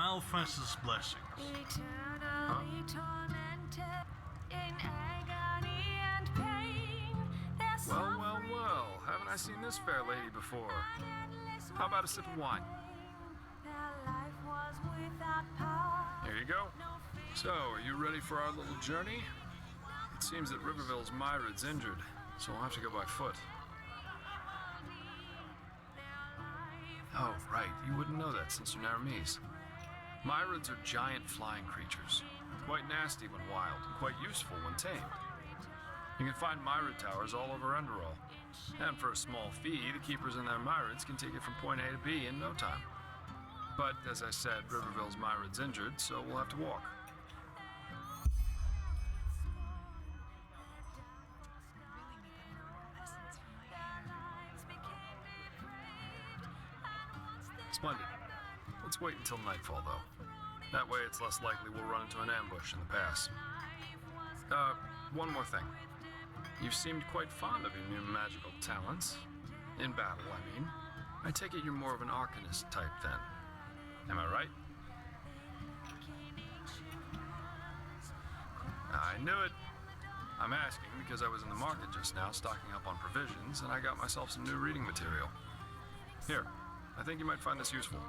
Malfest's blessings. Eternally tormented in agony and pain. Well, haven't I seen this fair lady before? How about a sip of wine? Here you go. So, are you ready for our little journey? It seems that Riverville's Myrid's injured, so we'll have to go by foot. Oh, right, you wouldn't know that since you're Naramese. Myrids are giant flying creatures, quite nasty when wild and quite useful when tamed. You can find Myrid towers all over Enderal, and for a small fee, the keepers in their Myrids can take it from point A to B in no time. But, as I said, Riverville's Myrid's injured, so we'll have to walk. Splendid. Let's wait until nightfall, though. That way it's less likely we'll run into an ambush in the pass. One more thing. You've seemed quite fond of your new magical talents. In battle, I mean. I take it you're more of an arcanist type, then. Am I right? I knew it. I'm asking because I was in the market just now stocking up on provisions, and I got myself some new reading material. Here. I think you might find this useful.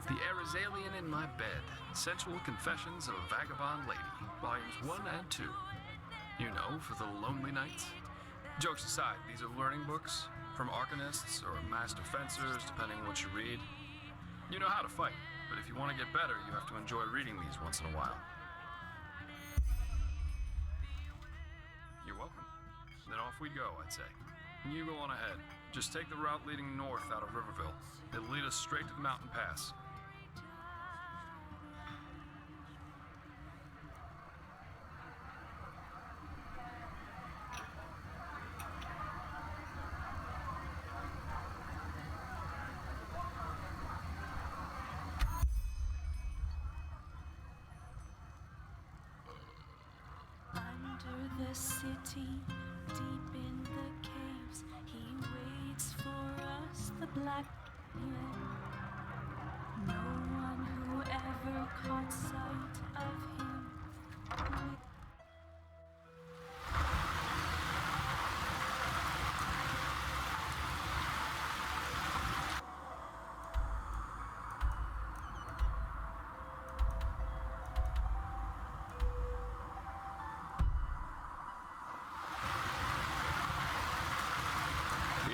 The Arizalian in My Bed, Sensual Confessions of a Vagabond Lady, Volumes 1 and 2. You know, for the lonely nights. Jokes aside, these are learning books, from arcanists or master fencers, depending on what you read. You know how to fight, but if you want to get better, you have to enjoy reading these once in a while. You're welcome. Then off we go, I'd say. You go on ahead. Just take the route leading north out of Riverville. It'll lead us straight to the mountain pass. Under the city, deep in the caves, he waits for us, the black man. No one who ever caught sight of him.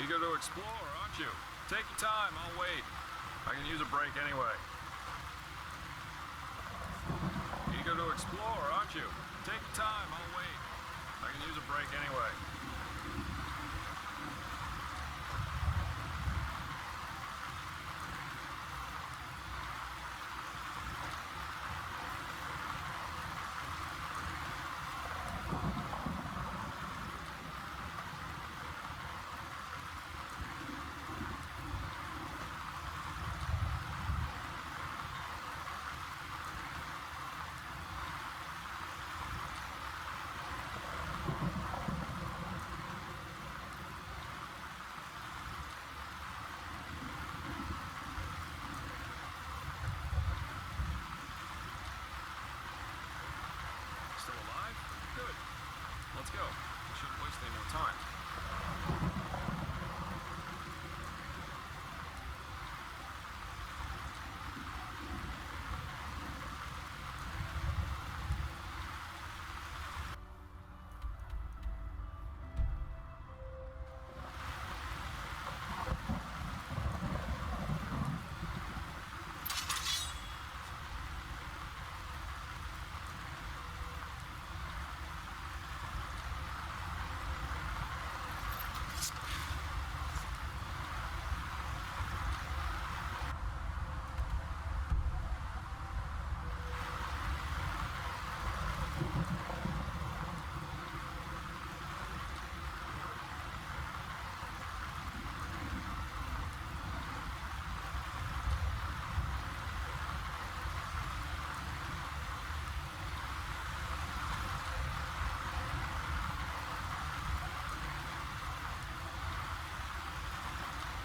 Eager to explore, aren't you? Take your time, I'll wait. I can use a break anyway. Eager to explore, aren't you? Take your time, I'll wait. I can use a break anyway. Still alive? Good. Let's go. We shouldn't waste any more time.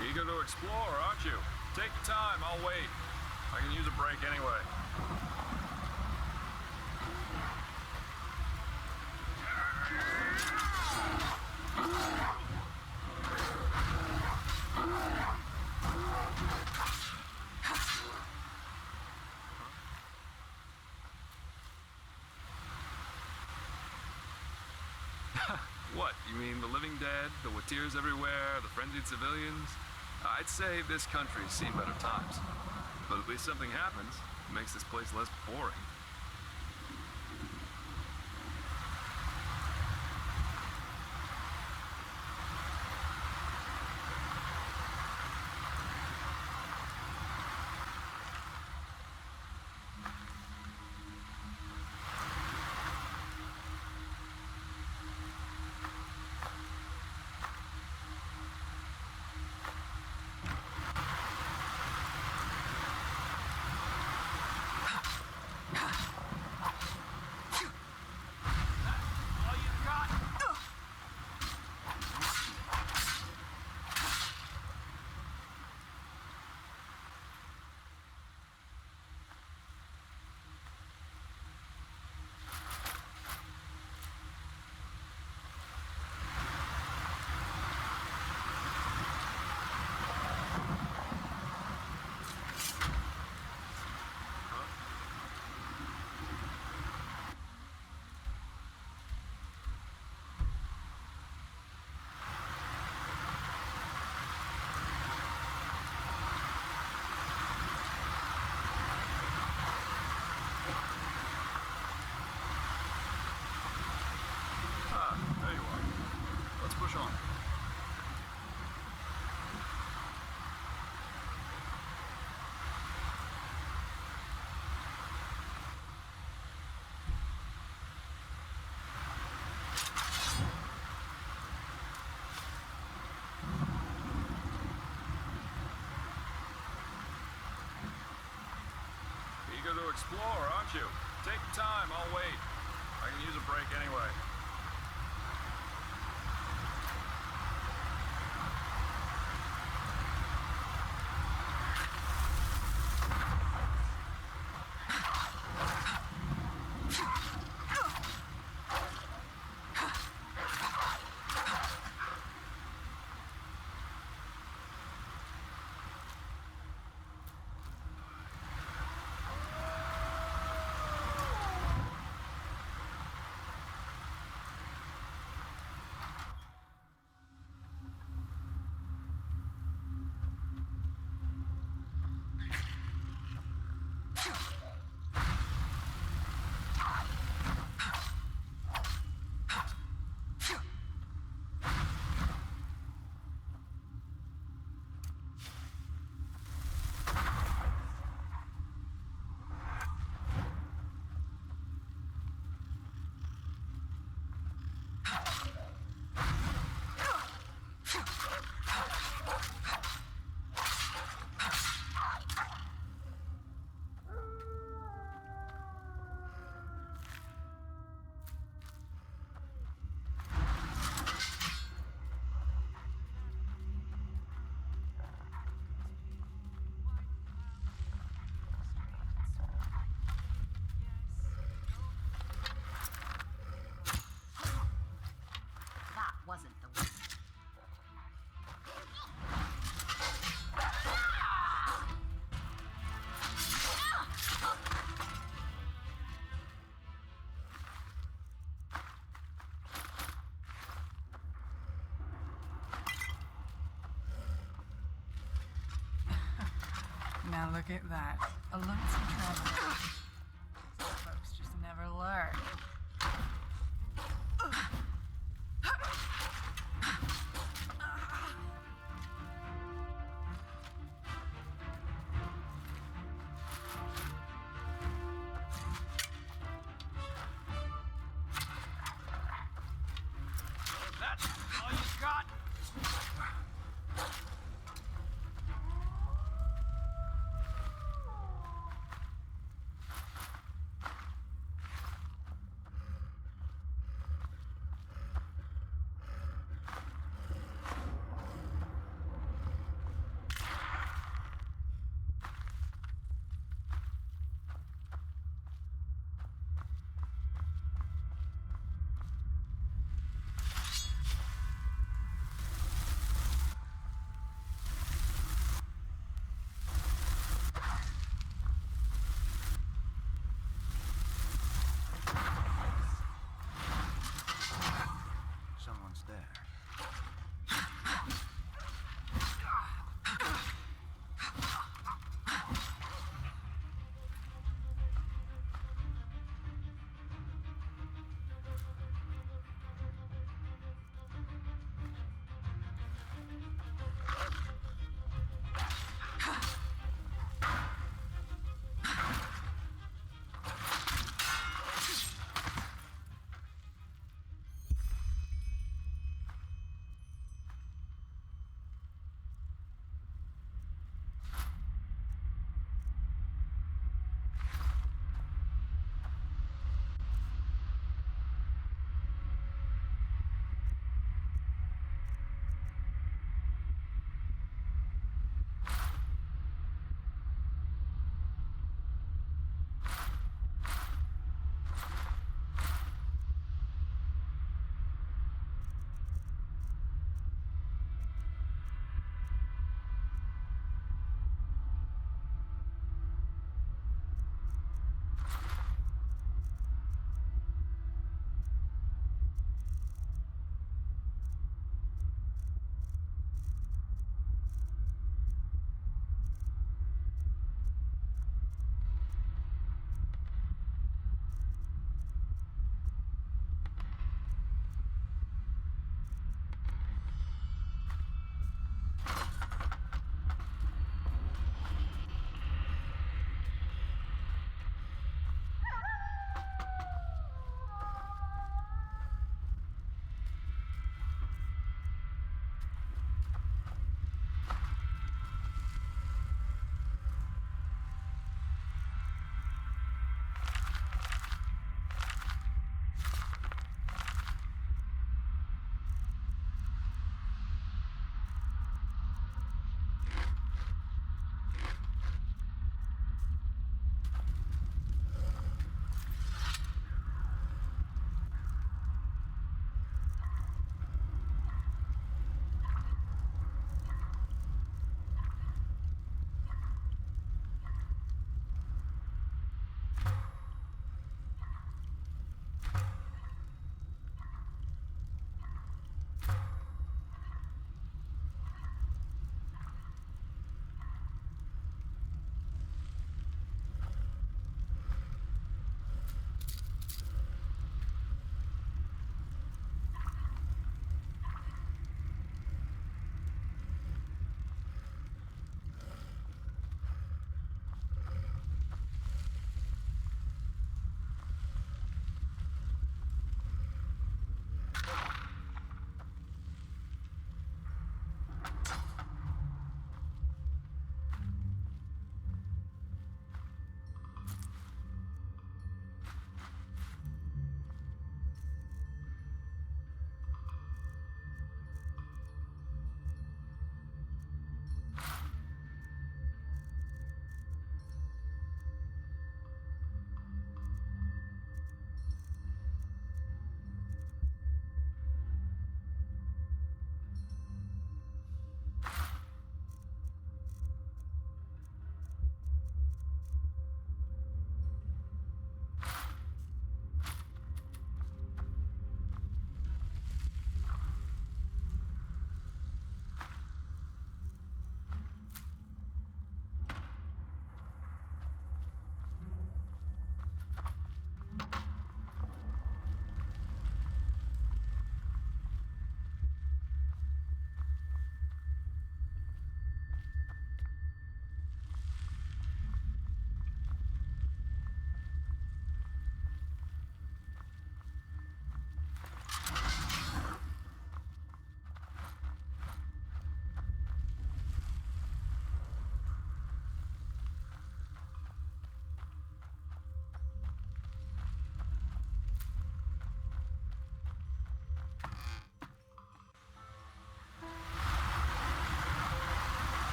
Eager to explore, aren't you? Take your time, I'll wait. I can use a break anyway. What, you mean the living dead, the with tears everywhere, the frenzied civilians? I'd say this country's seen better times. But at least something happens. It makes this place less boring. There you are. Let's push on. Eager to explore, aren't you? Take your time, I'll wait. I can use a break anyway. Now look at that. A lonesome traveler. Some folks just never learn. That's all you got?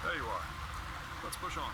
There you are. Let's push on.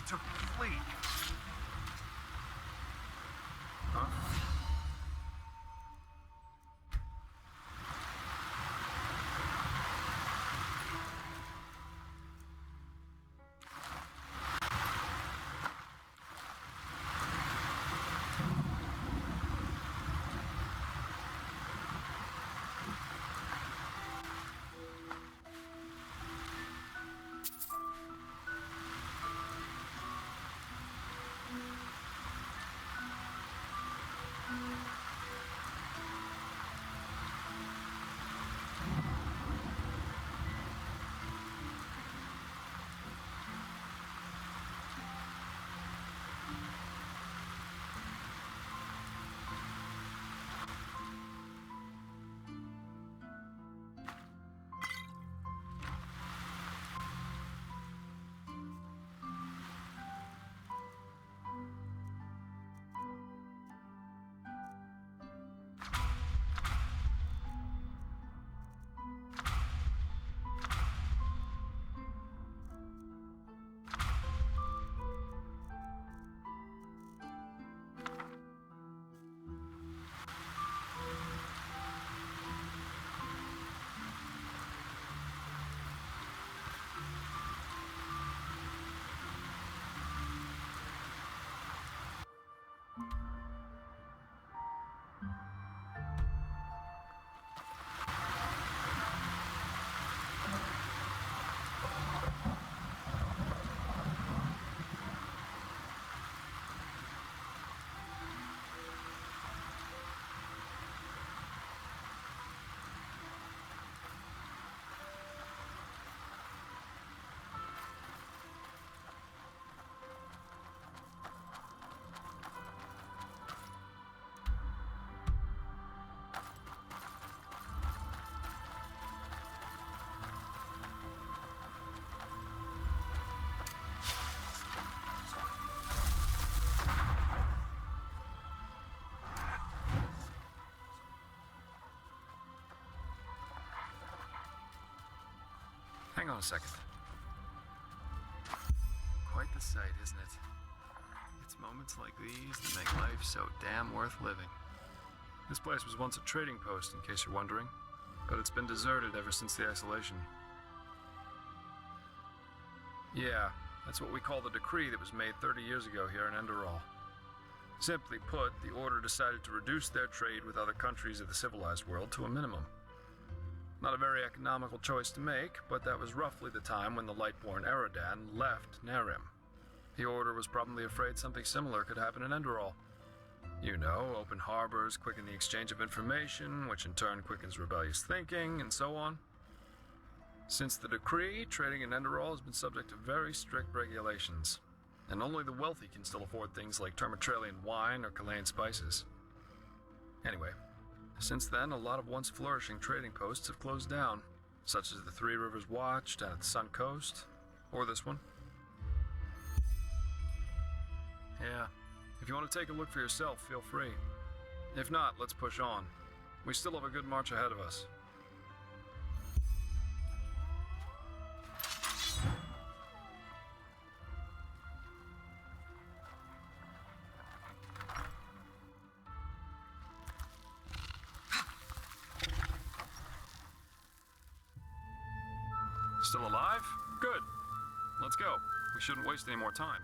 to flee. Huh? Hang on a second. Quite the sight, isn't it? It's moments like these that make life so damn worth living. This place was once a trading post, in case you're wondering, but it's been deserted ever since the isolation. Yeah, that's what we call the decree that was made 30 years ago here in Enderal. Simply put, the Order decided to reduce their trade with other countries of the civilized world to a minimum. Not a very economical choice to make, but that was roughly the time when the Lightborn Eradan left Nerim. The Order was probably afraid something similar could happen in Enderal. You know, open harbors quicken the exchange of information, which in turn quickens rebellious thinking, and so on. Since the decree, trading in Enderal has been subject to very strict regulations, and only the wealthy can still afford things like Termatralian wine or Kalain spices. Anyway, since then, a lot of once flourishing trading posts have closed down, such as the Three Rivers Watch down at the Sun Coast, or this one. Yeah, if you want to take a look for yourself, feel free. If not, let's push on. We still have a good march ahead of us. Still alive? Good. Let's go. We shouldn't waste any more time.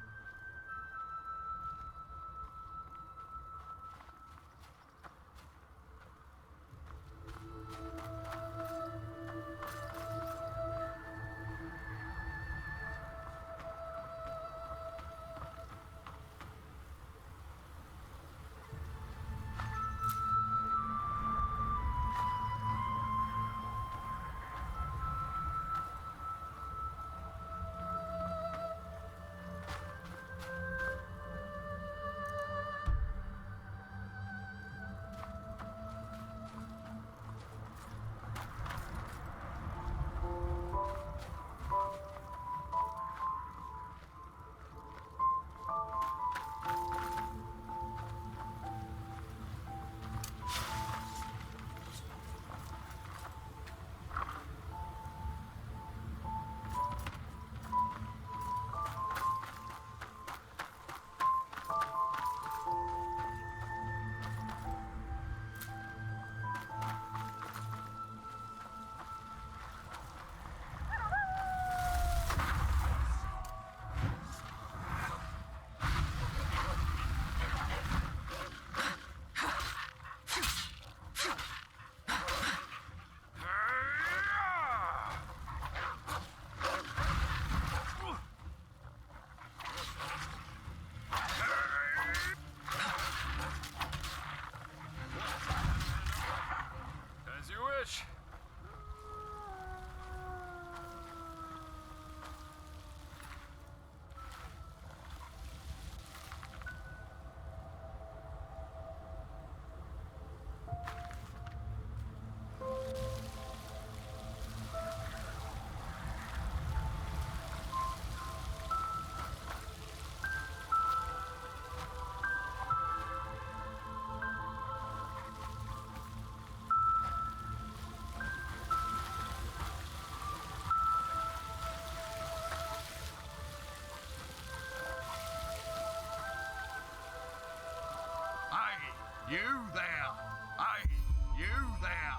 You there! Hey, you there!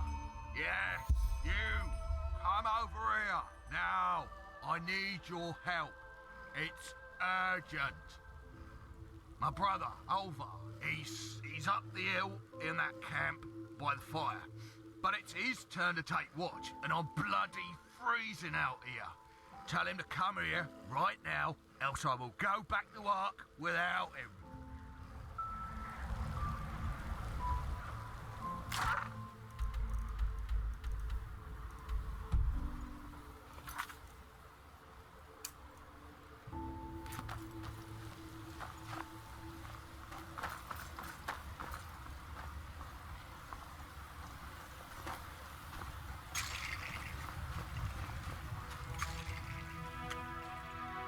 Yes, you! Come over here, now! I need your help. It's urgent. My brother, Alva, he's up the hill in that camp by the fire. But it's his turn to take watch, and I'm bloody freezing out here. Tell him to come here right now, else I will go back to Ark without him.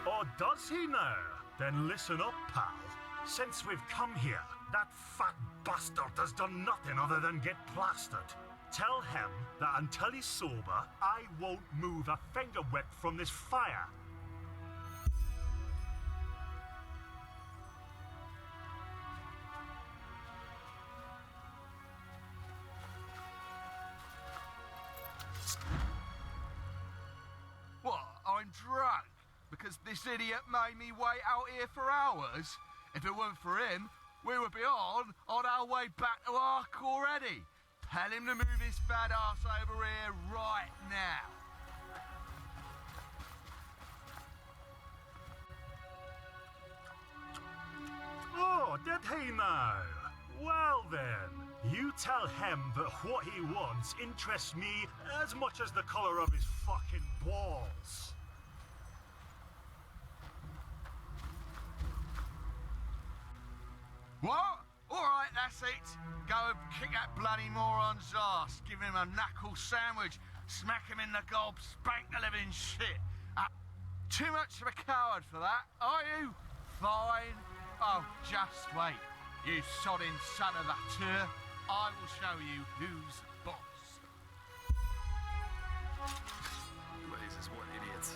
Or does he now? Then listen up, pal. Since we've come here, that fat bastard has done nothing other than get plastered. Tell him that until he's sober, I won't move a finger width from this fire. What, I'm drunk? Because this idiot made me wait out here for hours? If it weren't for him, we would be on our way back to Ark already. Tell him to move his fat ass over here right now. Oh, did he now? Well then, you tell him that what he wants interests me as much as the colour of his fucking balls. What? Alright, that's it. Go and kick that bloody moron's ass. Give him a knuckle sandwich. Smack him in the gob. Spank the living shit. Too much of a coward for that, are you? Fine. Oh, just wait. You sodding son of a tur. I will show you who's boss. Blazes, what idiots.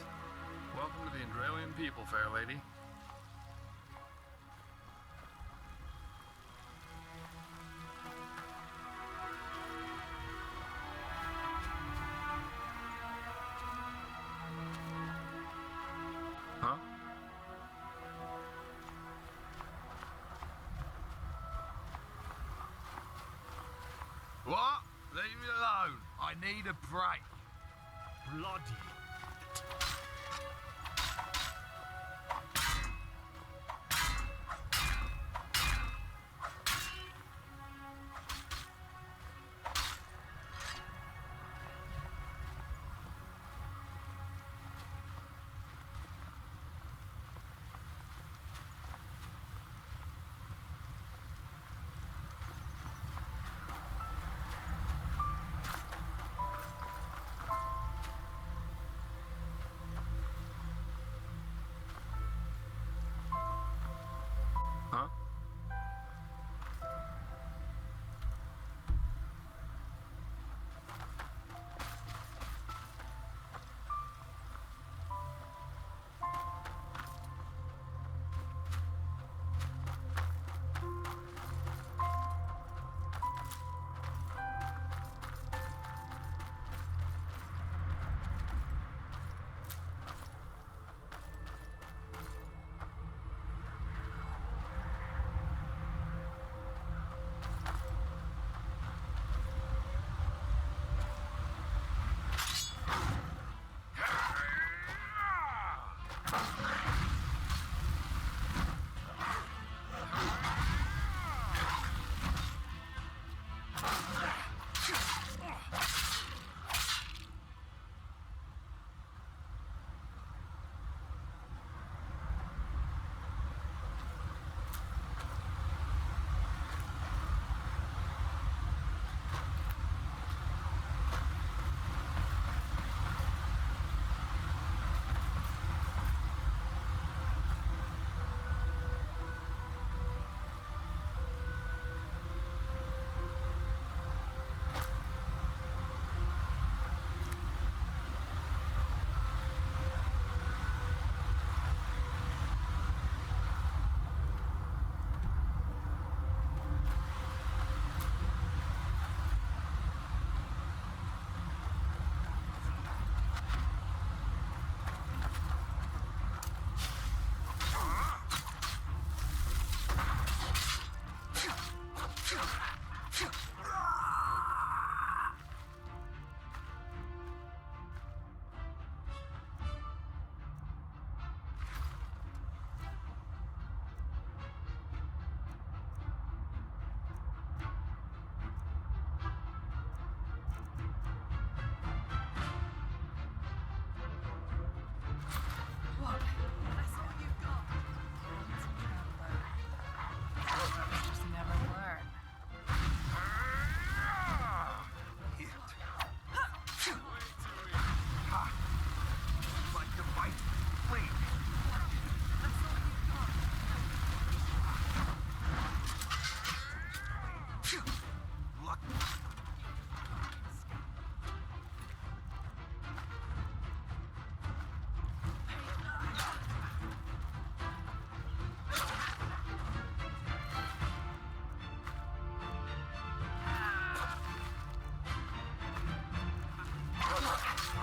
Welcome to the Enderalian people, fair lady. Huh? What? Leave me alone. I need a break. Bloody.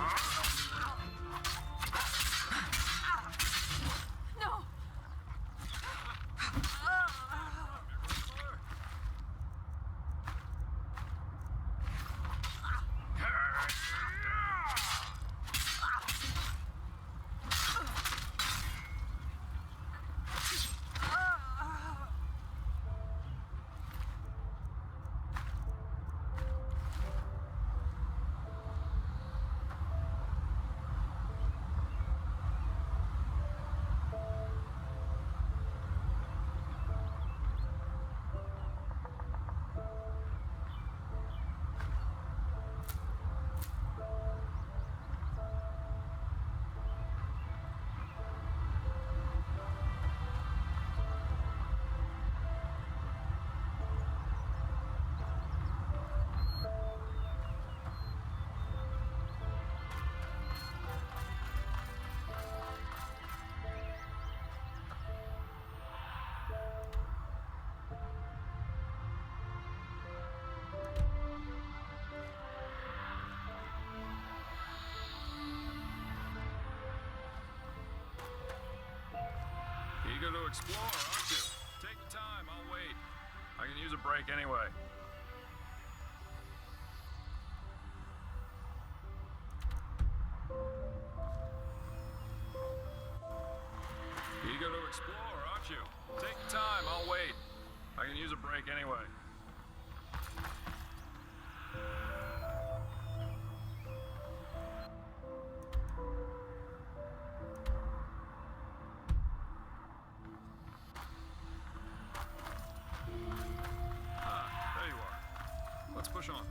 No! Eager to explore, aren't you? Take your time, I'll wait. I can use a break anyway. Eager to explore, aren't you? Take your time, I'll wait. I can use a break anyway. There you are. Let's push on.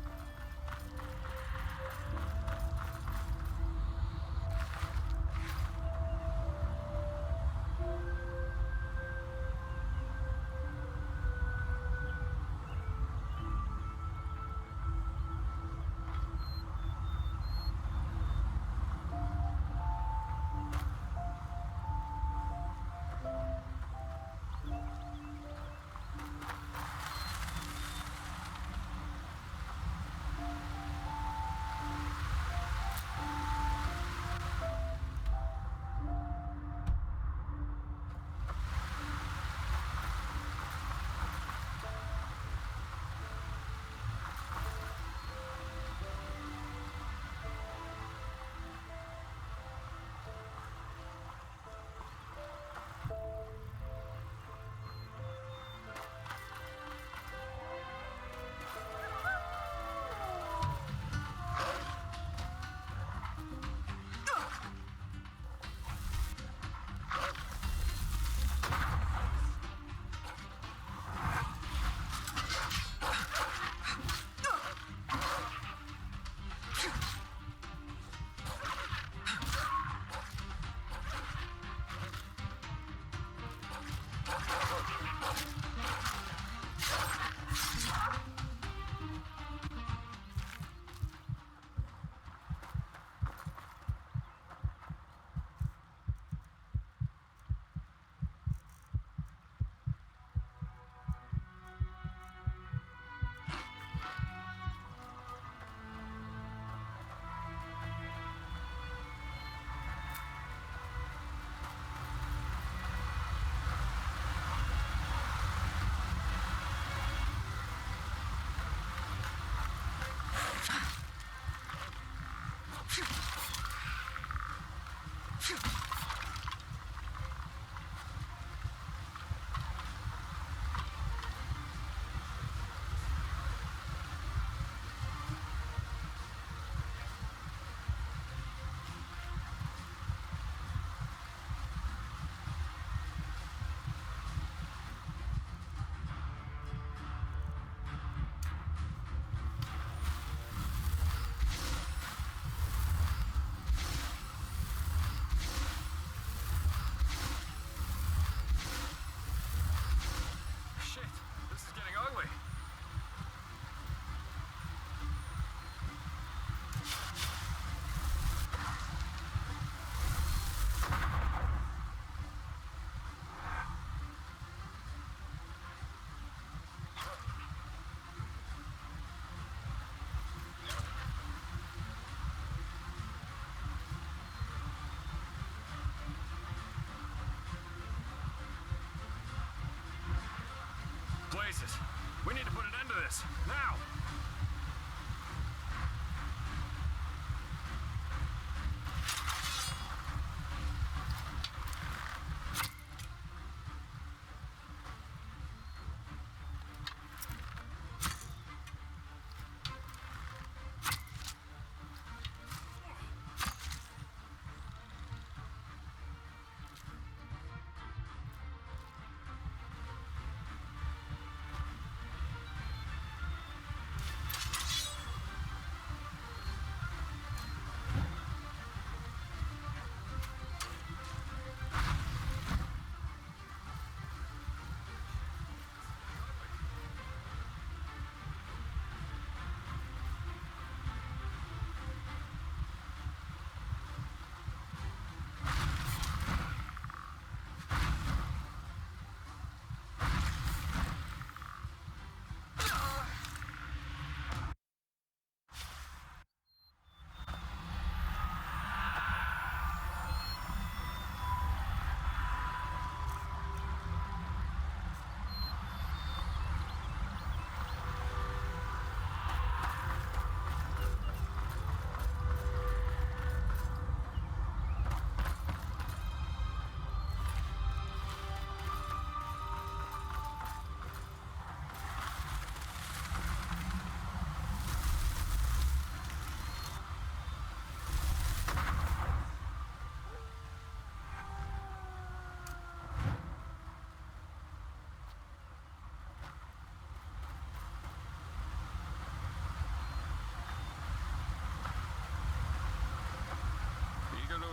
places. We need to put an end to this. Now!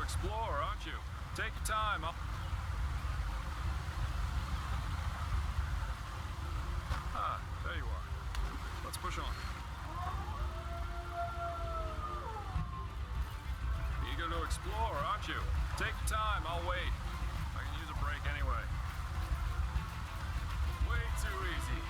Explore, aren't you? Take your time. There you are. Let's push on. Eager to explore, aren't you? Take your time, I'll wait. I can use a break anyway. Way too easy.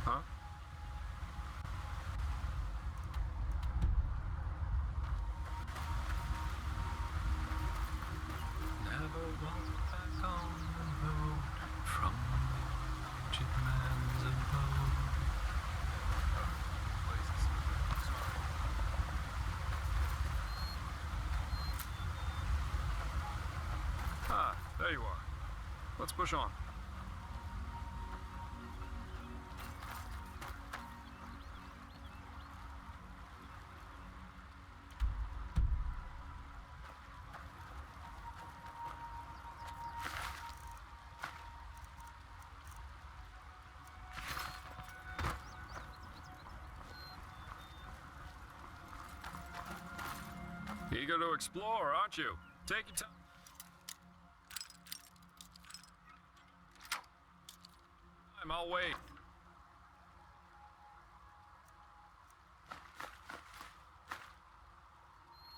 Huh? Never walk back on the road from the aged man's abode. There you are. Let's push on. Eager to explore, aren't you? Take your time. I'll wait.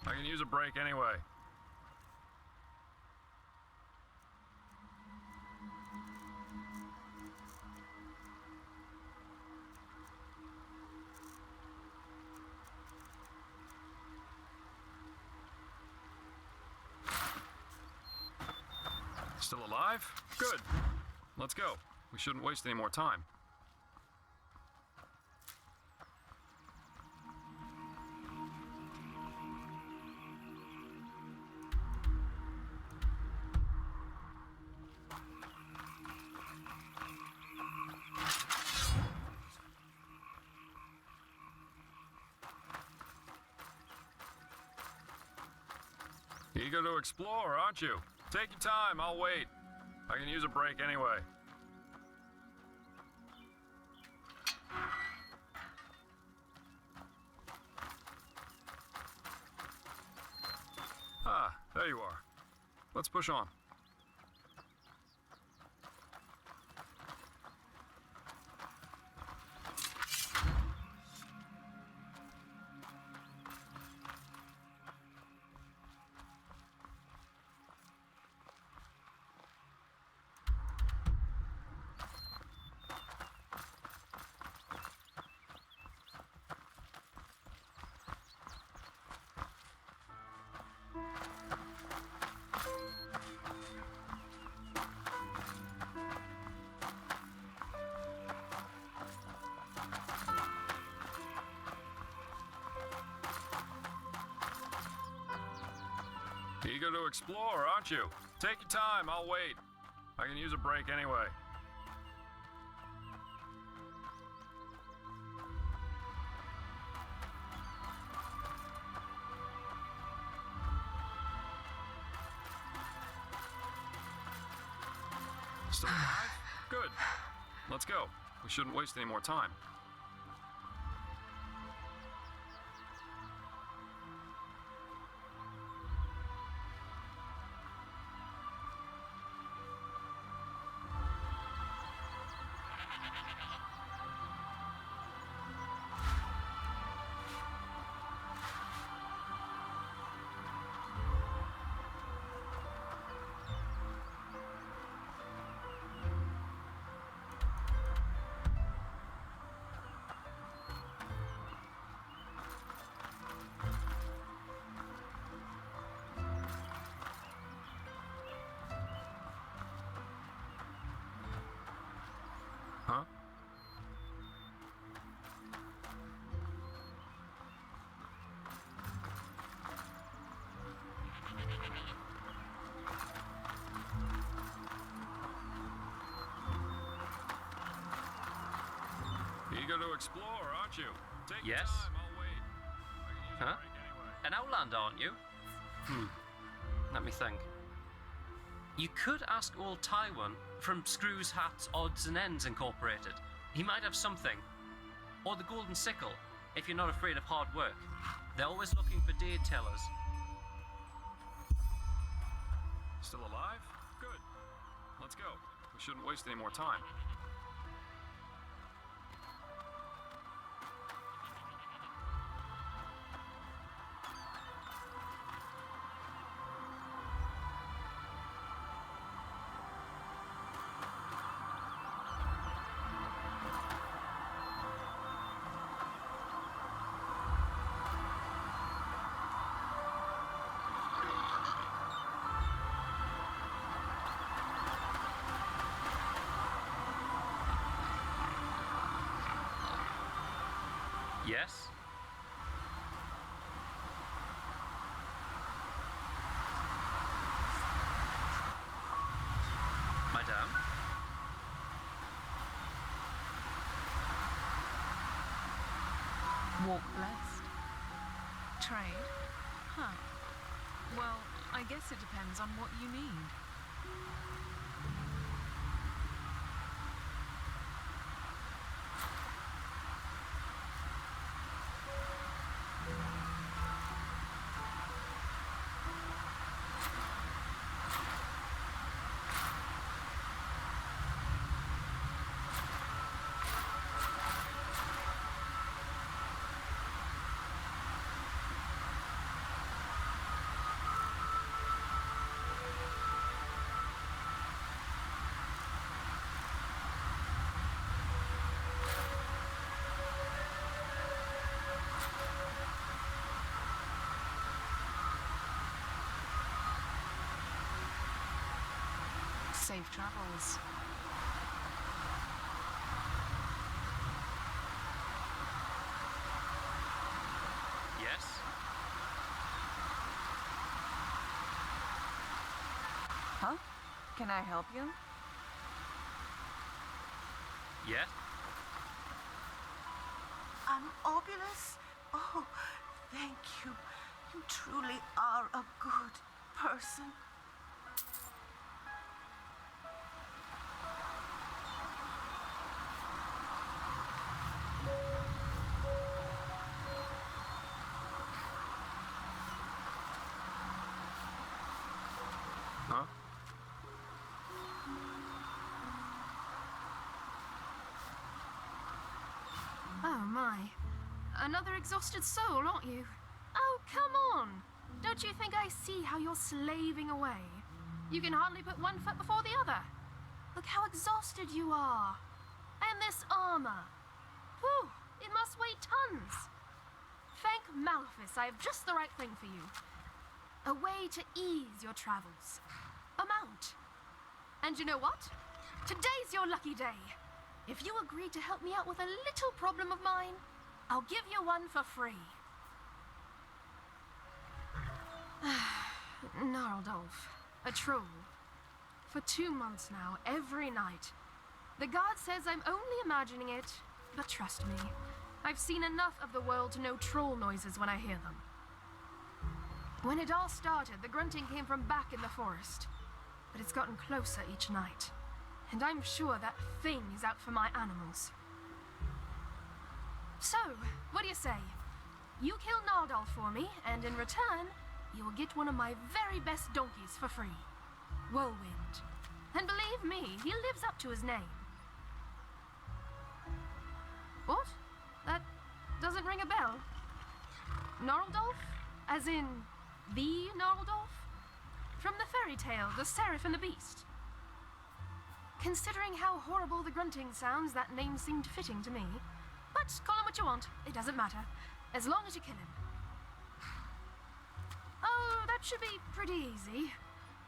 I can use a break anyway. Still alive? Good. Let's go. We shouldn't waste any more time. Eager to explore, aren't you? Take your time, I'll wait. I can use a break anyway. Ah, there you are. Let's push on. Eager to explore, aren't you? Take your time, I'll wait. I can use a break anyway. Still alive? Good. Let's go. We shouldn't waste any more time. Huh? Eager to explore, aren't you? Take your Yes? time, I'll wait. I can use a Huh? break anyway. An Outlander, aren't you? Let me think. You could ask old Taiwan from Screws, Hats, Odds and Ends Incorporated. He might have something. Or the Golden Sickle, if you're not afraid of hard work. They're always looking for date tellers. Still alive? Good. Let's go. We shouldn't waste any more time. Yes? Madame? Walk blessed. Trade? Huh. Well, I guess it depends on what you need. Safe travels. Yes? Huh? Can I help you? Yes? An obulus? Oh, thank you. You truly are a good person. Huh? Oh my. Another exhausted soul, aren't you? Oh, come on! Don't you think I see how you're slaving away? You can hardly put one foot before the other. Look how exhausted you are. And this armor. Whew, it must weigh tons. Thank Malphus, I have just the right thing for you. A way to ease your travels. A mount. And you know what? Today's your lucky day. If you agree to help me out with a little problem of mine, I'll give you one for free. Gnarldolf, a troll. For 2 months now, every night. The guard says I'm only imagining it, but trust me, I've seen enough of the world to know troll noises when I hear them. When it all started, the grunting came from back in the forest. But it's gotten closer each night. And I'm sure that thing is out for my animals. So, what do you say? You kill Nardolf for me, and in return, you will get one of my very best donkeys for free. Whirlwind. And believe me, he lives up to his name. What? That doesn't ring a bell. Gnarldolf? As in, the Gnarldolf? From the fairy tale, The Seraph and the Beast. Considering how horrible the grunting sounds, that name seemed fitting to me. But call him what you want, it doesn't matter, as long as you kill him. Oh, that should be pretty easy.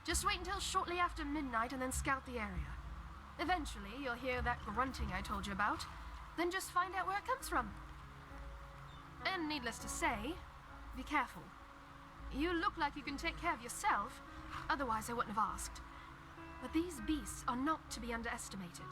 Just wait until shortly after midnight and then scout the area. Eventually, you'll hear that grunting I told you about, then just find out where it comes from. And needless to say, be careful. You look like you can take care of yourself, otherwise I wouldn't have asked. But these beasts are not to be underestimated.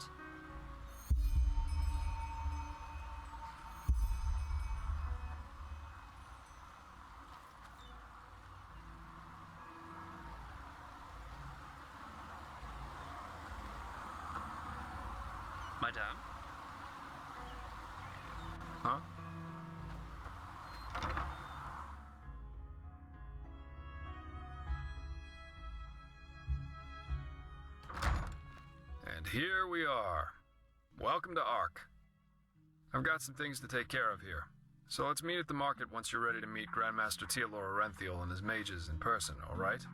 Madame? Huh? And here we are. Welcome to Ark. I've got some things to take care of here. So let's meet at the market once you're ready to meet Grandmaster Tealor Orenthiel and his mages in person, alright?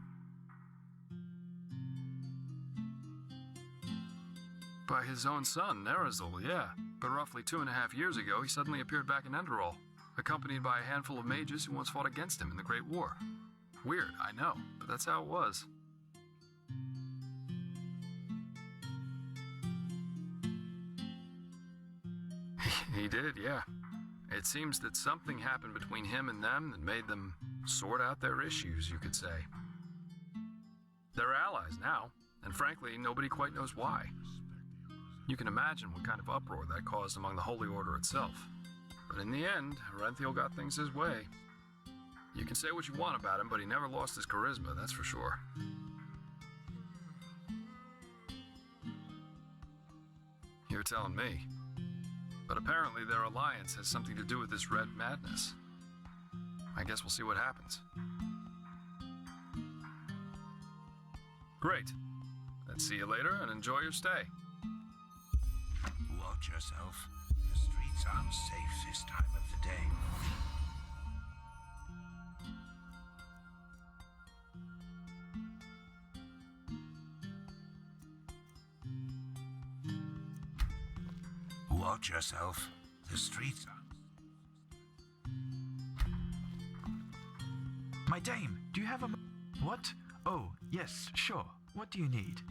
By his own son, Nerazil, yeah. But roughly 2.5 years ago, he suddenly appeared back in Enderal, accompanied by a handful of mages who once fought against him in the Great War. Weird, I know, but that's how it was. He did, yeah. It seems that something happened between him and them that made them sort out their issues, you could say. They're allies now, and frankly, nobody quite knows why. You can imagine what kind of uproar that caused among the Holy Order itself. But in the end, Orenthiel got things his way. You can say what you want about him, but he never lost his charisma, that's for sure. You're telling me. But apparently their alliance has something to do with this red madness. I guess we'll see what happens. Great. Then see you later and enjoy your stay. Watch yourself. The streets aren't safe this time of the day. Watch yourself. The streets are... My dame, do you have a... What? Oh, yes, sure. What do you need?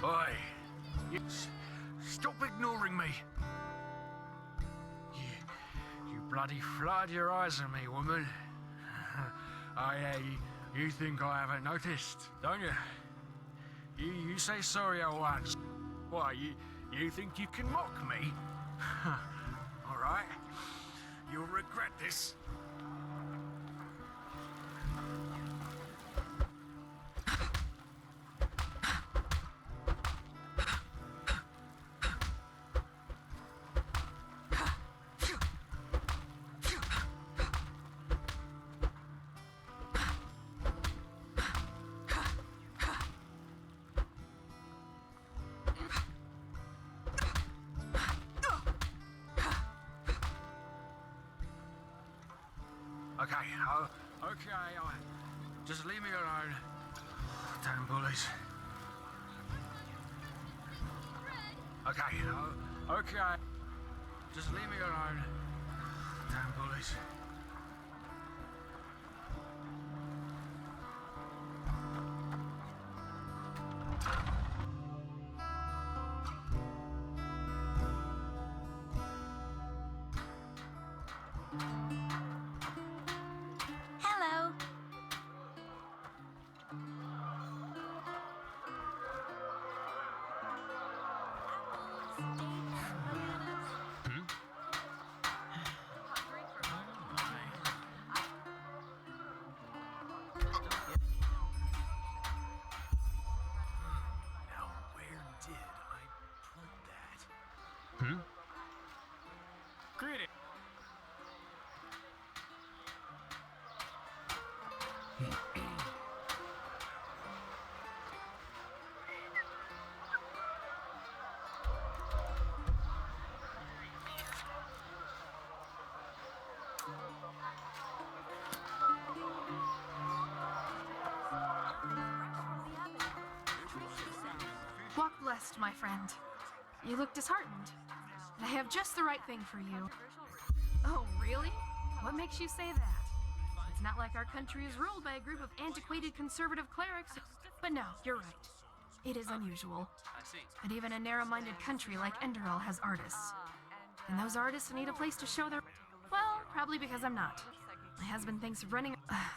Oi! Stop ignoring me! You bloody flood your eyes at me, woman. You think I haven't noticed, don't you? You say sorry at once. Why, you think you can mock me? All right. You'll regret this. Okay, just leave me alone. Damn bullies. Okay, just leave me alone. Damn bullies. Hello. Now, where did I put that? Greeting. Walk blessed, my friend. You look disheartened. I have just the right thing for you. Oh, really? What makes you say that? It's not like our country is ruled by a group of antiquated conservative clerics. But no, you're right. It is unusual. I see. But even a narrow-minded country like Enderal has artists. And those artists need a place to show their... Well, probably because I'm not. My husband thinks running...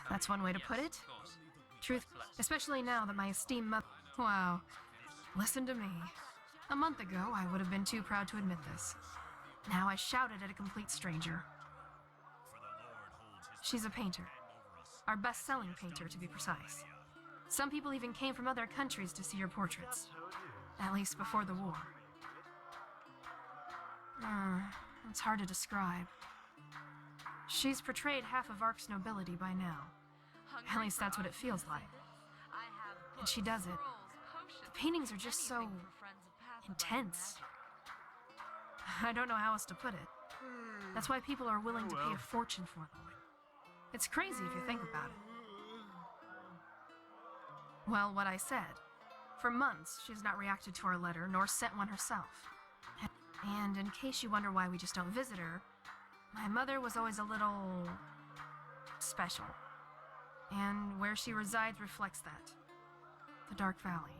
that's one way to put it. Of course. Truth, especially now that my esteemed mother... Wow. Listen to me. A month ago, I would have been too proud to admit this. Now I shouted at a complete stranger. She's a painter. Our best-selling painter, to be precise. Some people even came from other countries to see her portraits. At least before the war. It's hard to describe. She's portrayed half of Ark's nobility by now. At least that's what it feels like. And she does it. The paintings are just so... intense. I don't know how else to put it. That's why people are willing to pay a fortune for them. It's crazy if you think about it. Well, what I said. For months, she's not reacted to our letter, nor sent one herself. And in case you wonder why we just don't visit her, my mother was always a little... special. And where she resides reflects that. The Dark Valley.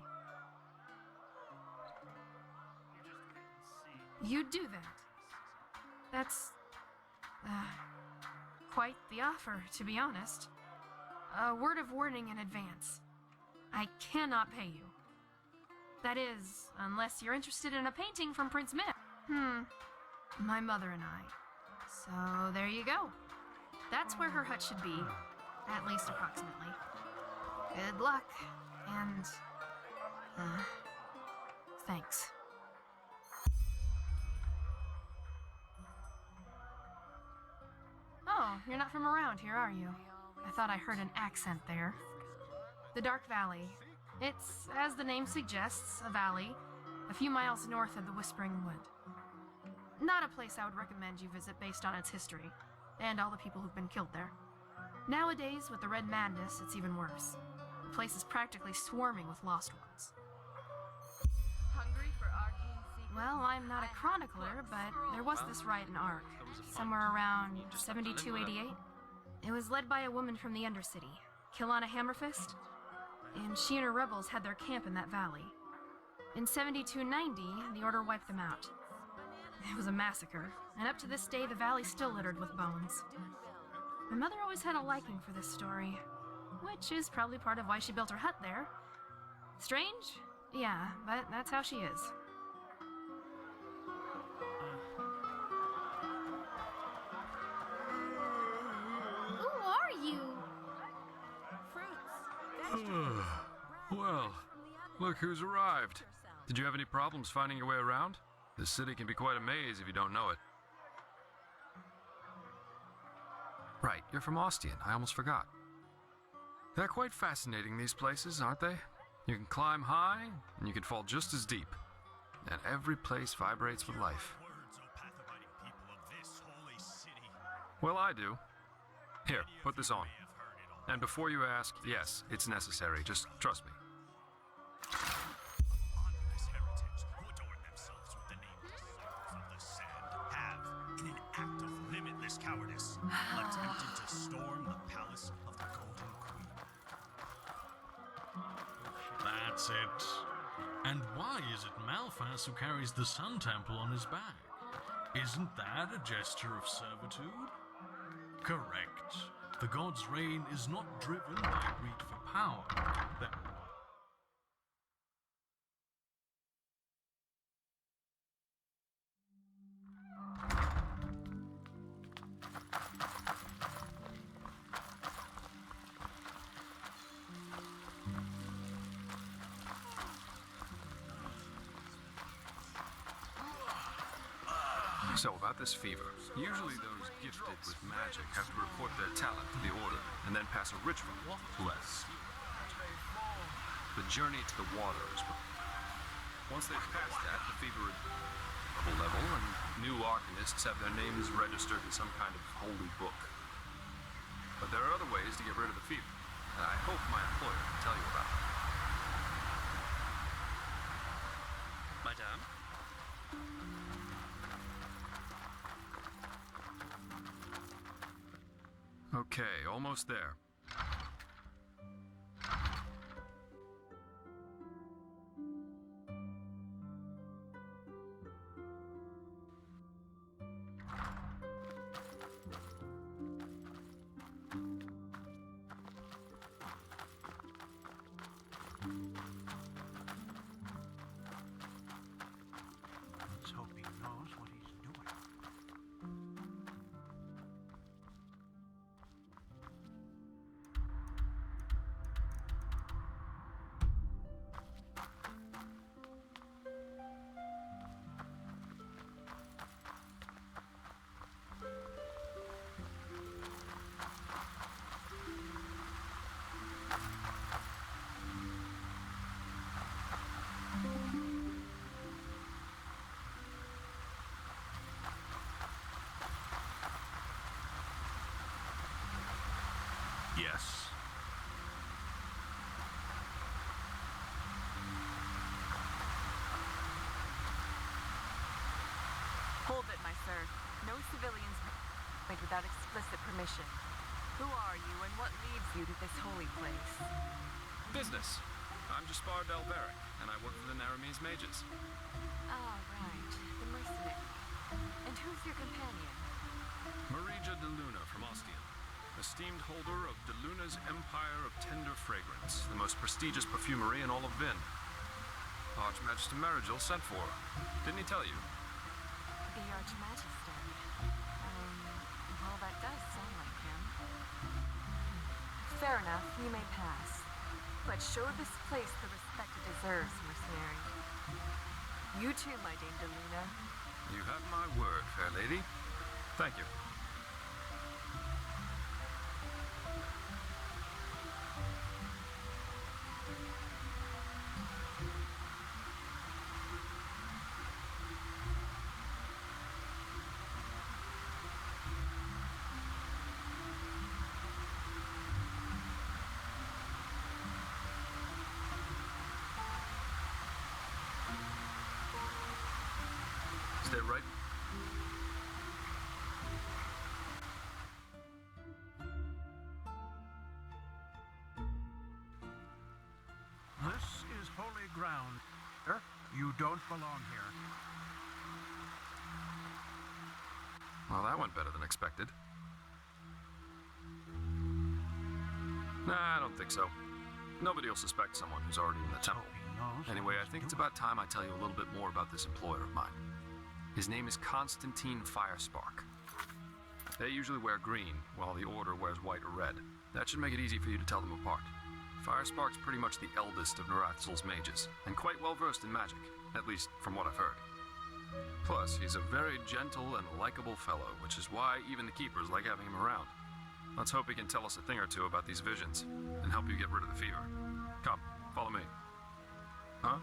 You do that. That's... quite the offer, to be honest. A word of warning in advance. I cannot pay you. That is, unless you're interested in a painting from Prince Mick. My mother and I. So there you go. That's where her hut should be. At least approximately. Good luck. And... thanks. Oh, you're not from around here, are you? I thought I heard an accent there. The Dark Valley. It's, as the name suggests, a valley, a few miles north of the Whispering Wood. Not a place I would recommend you visit based on its history, and all the people who've been killed there. Nowadays, with the Red Madness, it's even worse. The place is practically swarming with lost ones. Well, I'm not a chronicler, but there was this riot in Ark, somewhere around 7288. It was led by a woman from the Undercity, Kilana Hammerfist, and she and her rebels had their camp in that valley. In 7290, the Order wiped them out. It was a massacre, and up to this day, the valley's still littered with bones. My mother always had a liking for this story, which is probably part of why she built her hut there. Strange? Yeah, but that's how she is. Who are you? Well, look who's arrived. Did you have any problems finding your way around? This city can be quite a maze if you don't know it. Right, you're from Ostian. I almost forgot. They're quite fascinating, these places, aren't they? You can climb high, and you can fall just as deep. And every place vibrates with life. Well, I do. Here, put this on. And before you ask, yes, it's necessary. Just trust me. Honorless heretics who adorn themselves with the nameless sons of the sand have, in an act of limitless cowardice, attempted to storm the palace of the Golden Queen. That's it. And why is it Malphas who carries the Sun Temple on his back? Isn't that a gesture of servitude? Correct. The god's reign is not driven by greed for power. So, about this fever. Usually those gifted with magic have to report their talent to the Order, and then pass a ritual to us. The journey to the waters. Once they've passed that, the fever level, and new arcanists have their names registered in some kind of holy book. But there are other ways to get rid of the fever, and I hope my employer can tell you about them. Madame? Okay, almost there. Let's hope he knows what he's doing. Yes. Hold it, my sir. No civilians made without explicit permission. Who are you and what leads you to this holy place? Business. I'm Jaspar Delveric, and I work for the Naramese Mages. Ah, right. The mercenary. And who's your companion? Marija de Luna from Ostian, esteemed holder of de Luna's Empire of Tender Fragrance, the most prestigious perfumery in all of Vin. Archmagister Marigil sent for her. Didn't he tell you? The Archmagister. Well, that does sound like him. Fair enough, you may pass. But show this place the respect it deserves, mercenary. You too, my Dame de Luna. You have my word, fair lady. Thank you. Stay right. This is holy ground. You don't belong here. Well, that went better than expected. Nah, I don't think so. Nobody will suspect someone who's already in the temple. Anyway, I think it's about time I tell you a little bit more about this employer of mine. His name is Constantine Firespark. They usually wear green, while the Order wears white or red. That should make it easy for you to tell them apart. Firespark's pretty much the eldest of Narathzul's mages, and quite well versed in magic, at least from what I've heard. Plus, he's a very gentle and likable fellow, which is why even the keepers like having him around. Let's hope he can tell us a thing or two about these visions, and help you get rid of the fever. Come, follow me. Huh?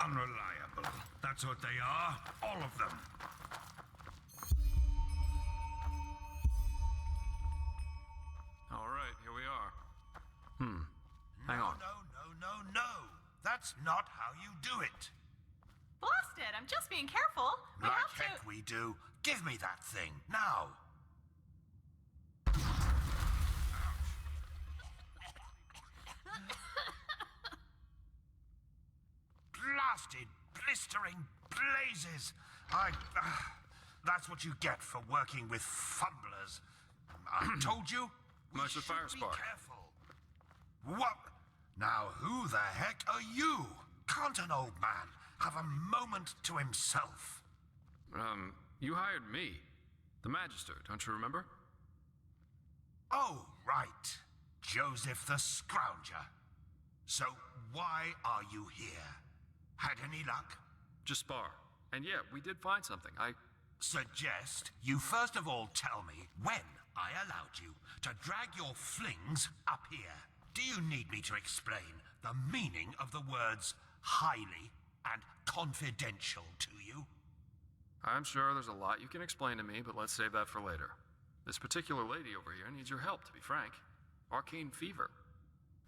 Unreliable. That's what they are. All of them. All right, here we are. Hang on. No. That's not how you do it. Blast it! I'm just being careful. We Like have to. heck we do. Give me that thing, now. Blasted, blistering blazes. That's what you get for working with fumblers. I told you. We Master should be Firespark. careful. What? Now, who the heck are you? Can't an old man have a moment to himself? You hired me. The Magister, don't you remember? Oh, right. Joseph the Scrounger. So, why are you here? Had any luck? Just spar. And yeah, we did find something. Suggest you first of all tell me when I allowed you to drag your flings up here. Do you need me to explain the meaning of the words highly and confidential to you? I'm sure there's a lot you can explain to me, but let's save that for later. This particular lady over here needs your help, to be frank. Arcane fever.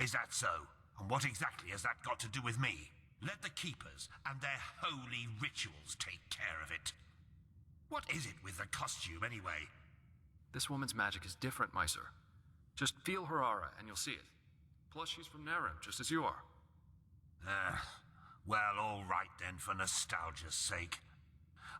Is that so? And what exactly has that got to do with me? Let the keepers and their holy rituals take care of it. What is it with the costume, anyway? This woman's magic is different, Meiser. Just feel her aura, and you'll see it. Plus, she's from Narim, just as you are. Well, all right then, for nostalgia's sake.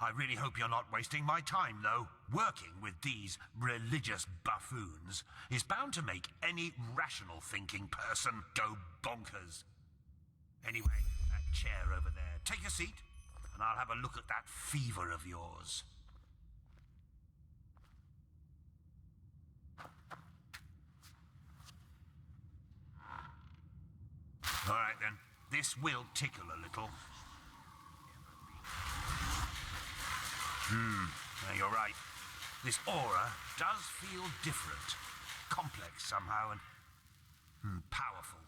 I really hope you're not wasting my time, though. Working with these religious buffoons is bound to make any rational thinking person go bonkers. Anyway, that chair over there. Take a seat, and I'll have a look at that fever of yours. All right then, this will tickle a little. You're right. This aura does feel different. Complex somehow and powerful.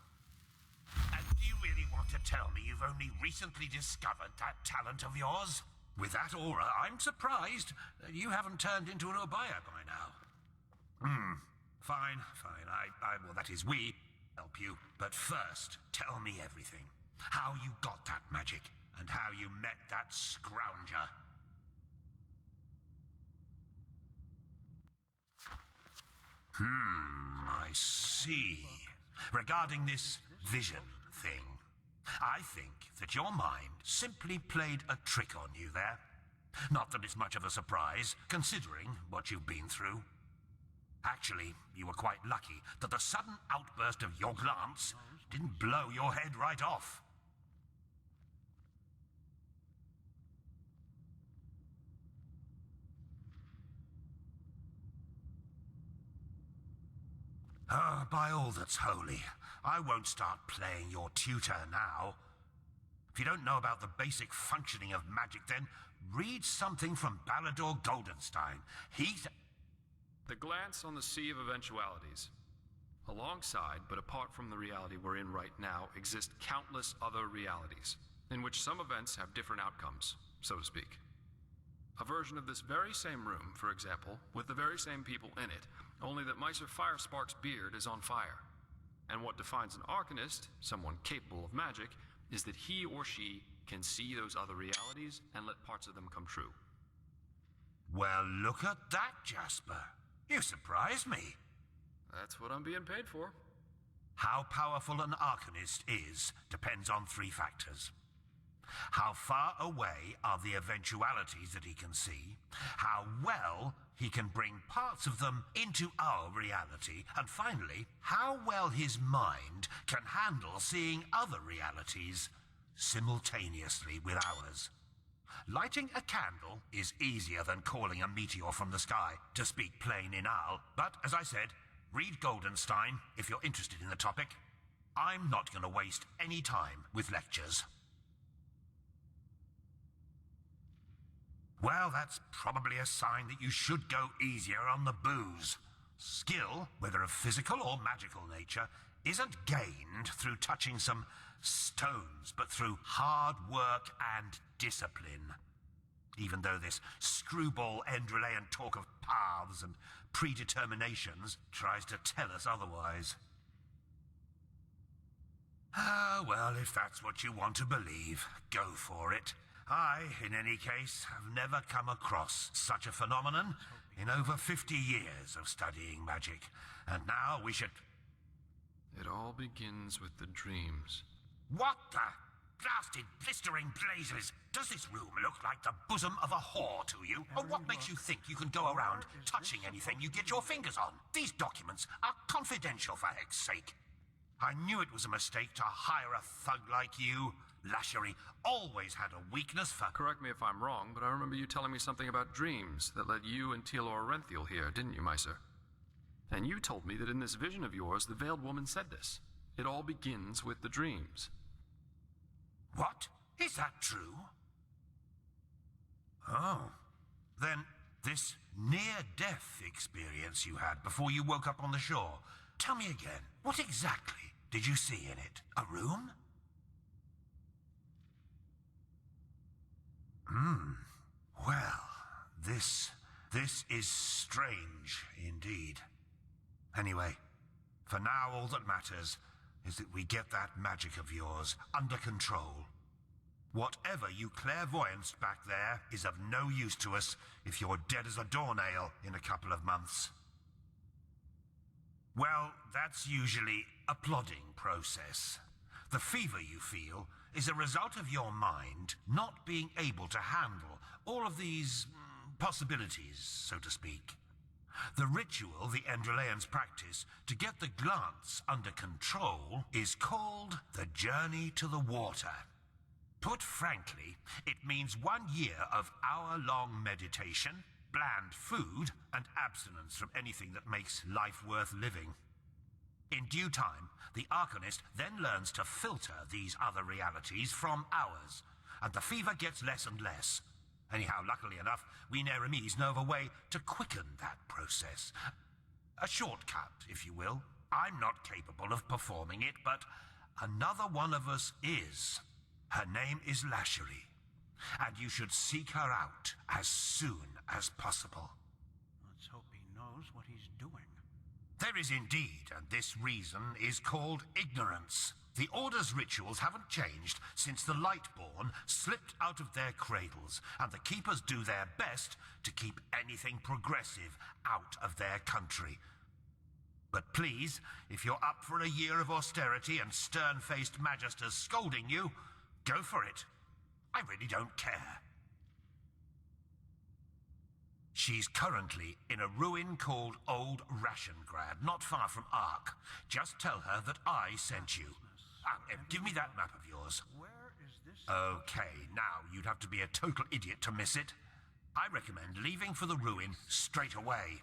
And do you really want to tell me you've only recently discovered that talent of yours? With that aura, I'm surprised that you haven't turned into an Obaya by now. Fine. Well, that is, we help you. But first, tell me everything. How you got that magic, and how you met that Scrounger. I see. Regarding this vision thing, I think that your mind simply played a trick on you there. Not that it's much of a surprise, considering what you've been through. Actually, you were quite lucky that the sudden outburst of your glance didn't blow your head right off. By all that's holy, I won't start playing your tutor now. If you don't know about the basic functioning of magic, then read something from Balador Goldenstein. The glance on the sea of eventualities. Alongside, but apart from the reality we're in right now, exist countless other realities, in which some events have different outcomes, so to speak. A version of this very same room, for example, with the very same people in it, only that Miser Firespark's beard is on fire. And what defines an Arcanist, someone capable of magic, is that he or she can see those other realities and let parts of them come true. Well, look at that, Jasper. You surprise me. That's what I'm being paid for. How powerful an Arcanist is depends on three factors. How far away are the eventualities that he can see, how well he can bring parts of them into our reality, and finally, how well his mind can handle seeing other realities simultaneously with ours. Lighting a candle is easier than calling a meteor from the sky, to speak plain inal, but as I said, read Goldenstein if you're interested in the topic. I'm not going to waste any time with lectures. Well, that's probably a sign that you should go easier on the booze. Skill, whether of physical or magical nature, isn't gained through touching some stones, but through hard work and discipline. Even though this screwball Enderalian talk of paths and predeterminations tries to tell us otherwise. Ah, well, if that's what you want to believe, go for it. I, in any case, have never come across such a phenomenon in over 50 years of studying magic. And now we should... It all begins with the dreams. What the blasted blistering blazes? Does this room look like the bosom of a whore to you? Or what makes you think you can go around touching anything you get your fingers on? These documents are confidential, for heck's sake. I knew it was a mistake to hire a thug like you. Lashery always had a weakness for... Correct me if I'm wrong, but I remember you telling me something about dreams that led you and Telor Renthiel here, didn't you, Miser? And you told me that in this vision of yours, the Veiled Woman said this. It all begins with the dreams. What? Is that true? Oh. Then this near-death experience you had before you woke up on the shore. Tell me again, what exactly did you see in it? A room? Well, this is strange indeed. Anyway, for now all that matters is that we get that magic of yours under control. Whatever you clairvoyanced back there is of no use to us if you're dead as a doornail in a couple of months. Well, that's usually a plodding process. The fever you feel is a result of your mind not being able to handle all of these possibilities, so to speak. The ritual the Enderalians practice to get the glance under control is called the Journey to the Water. Put frankly, it means 1 year of hour-long meditation, bland food, and abstinence from anything that makes life worth living. In due time, the Arcanist then learns to filter these other realities from ours, and the fever gets less and less. Anyhow, luckily enough, we Neramis know of a way to quicken that process. A shortcut, if you will. I'm not capable of performing it, but another one of us is. Her name is Lashery, and you should seek her out as soon as possible. Let's hope he knows what he's doing. There is indeed, and this reason is called ignorance. The Order's rituals haven't changed since the Lightborn slipped out of their cradles, and the Keepers do their best to keep anything progressive out of their country. But please, if you're up for a year of austerity and stern-faced magisters scolding you, go for it. I really don't care. She's currently in a ruin called Old Rashengrad, not far from Ark. Just tell her that I sent you. Give me that map of yours. Where is this? Okay, now you'd have to be a total idiot to miss it. I recommend leaving for the ruin straight away.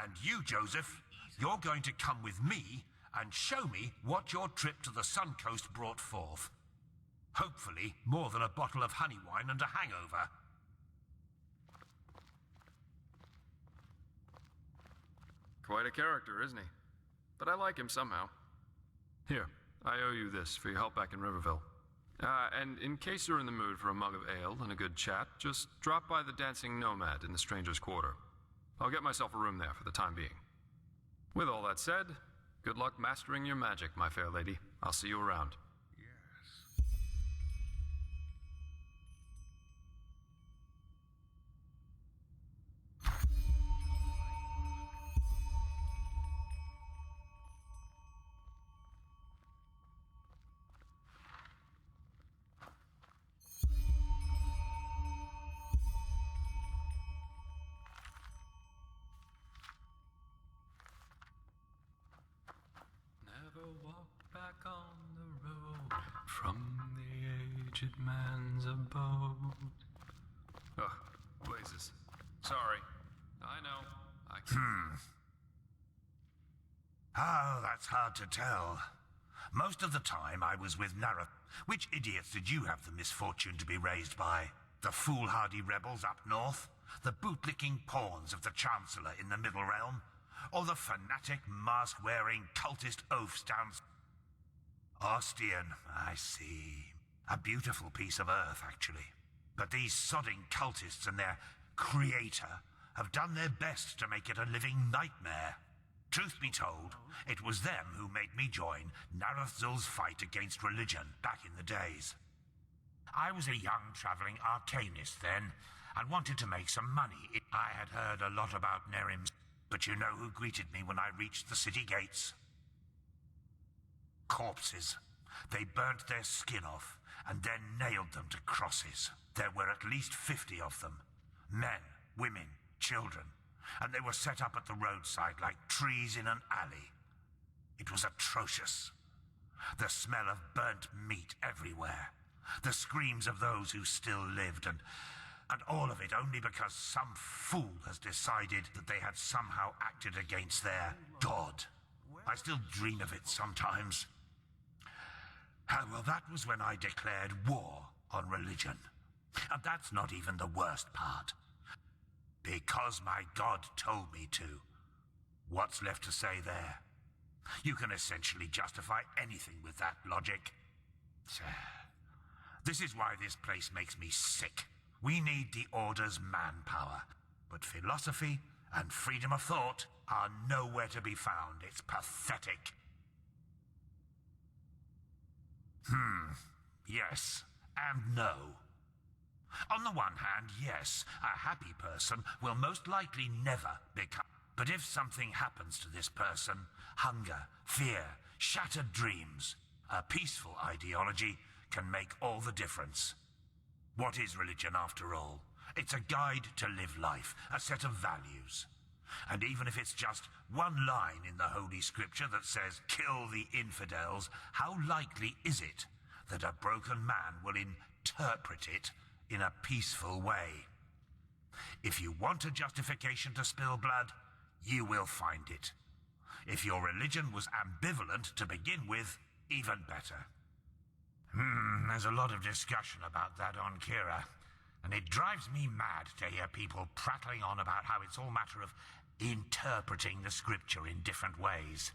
And you, Joseph, you're going to come with me and show me what your trip to the Sun Coast brought forth. Hopefully, more than a bottle of honey wine and a hangover. Quite a character, isn't he? but I like him somehow. Here, I owe you this for your help back in Riverville. And in case you're in the mood for a mug of ale and a good chat, just drop by the Dancing Nomad in the Stranger's Quarter. I'll get myself a room there for the time being. With all that said, good luck mastering your magic, my fair lady. I'll see you around. Never walk back on the road from the aged man's abode. Oh, blazes. Sorry. I know. Oh, that's hard to tell. Most of the time I was with Nara. Which idiots did you have the misfortune to be raised by? The foolhardy rebels up north? The bootlicking pawns of the Chancellor in the Middle Realm? Or the fanatic, mask-wearing, cultist oafs down... Ostian, I see. A beautiful piece of earth, actually. But these sodding cultists and their creator have done their best to make it a living nightmare. Truth be told, it was them who made me join Narathzul's fight against religion back in the days. I was a young traveling arcanist then, and wanted to make some money. I had heard a lot about Nerim's, but you know who greeted me when I reached the city gates? Corpses. They burnt their skin off, and then nailed them to crosses. There were at least 50 of them. Men, women, children. And they were set up at the roadside like trees in an alley. It was atrocious. The smell of burnt meat everywhere. The screams of those who still lived, and all of it only because some fool has decided that they had somehow acted against their god. I still dream of it sometimes. Well, that was when I declared war on religion. And that's not even the worst part. Because my god told me to. What's left to say there? You can essentially justify anything with that logic. This is why this place makes me sick. We need the Order's manpower, but philosophy and freedom of thought are nowhere to be found. It's pathetic. Yes and no. On the one hand, yes, a happy person will most likely never become. But if something happens to this person, hunger, fear, shattered dreams, a peaceful ideology can make all the difference. What is religion, after all? It's a guide to live life, a set of values. And even if it's just one line in the Holy Scripture that says, kill the infidels, how likely is it that a broken man will interpret it in a peaceful way? If you want a justification to spill blood, you will find it. If your religion was ambivalent to begin with, even better. There's a lot of discussion about that on Kira, and it drives me mad to hear people prattling on about how it's all matter of interpreting the scripture in different ways.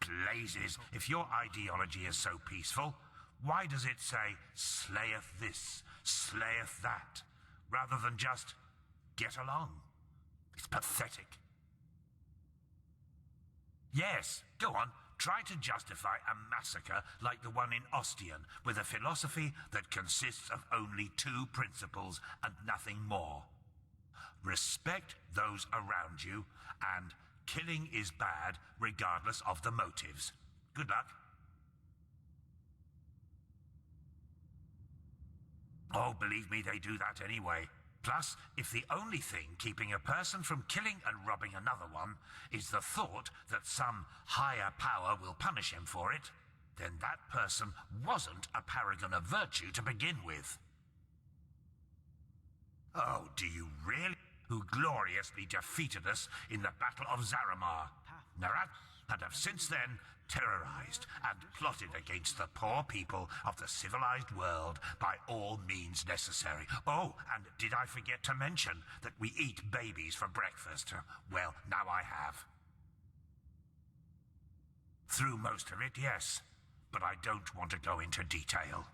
Blazes, if your ideology is so peaceful, why does it say, slayeth this, slayeth that, rather than just get along? It's pathetic. Yes, go on. Try to justify a massacre like the one in Ostian with a philosophy that consists of only two principles and nothing more. Respect those around you, and killing is bad regardless of the motives. Good luck. Oh, believe me, they do that anyway. Plus, if the only thing keeping a person from killing and robbing another one is the thought that some higher power will punish him for it, then that person wasn't a paragon of virtue to begin with. Oh, do you really? Who gloriously defeated us in the Battle of Zaramar. Narat and have since then terrorized and plotted against the poor people of the civilized world by all means necessary. Oh, and did I forget to mention that we eat babies for breakfast? Well, now I have. Through most of it, yes. But I don't want to go into detail.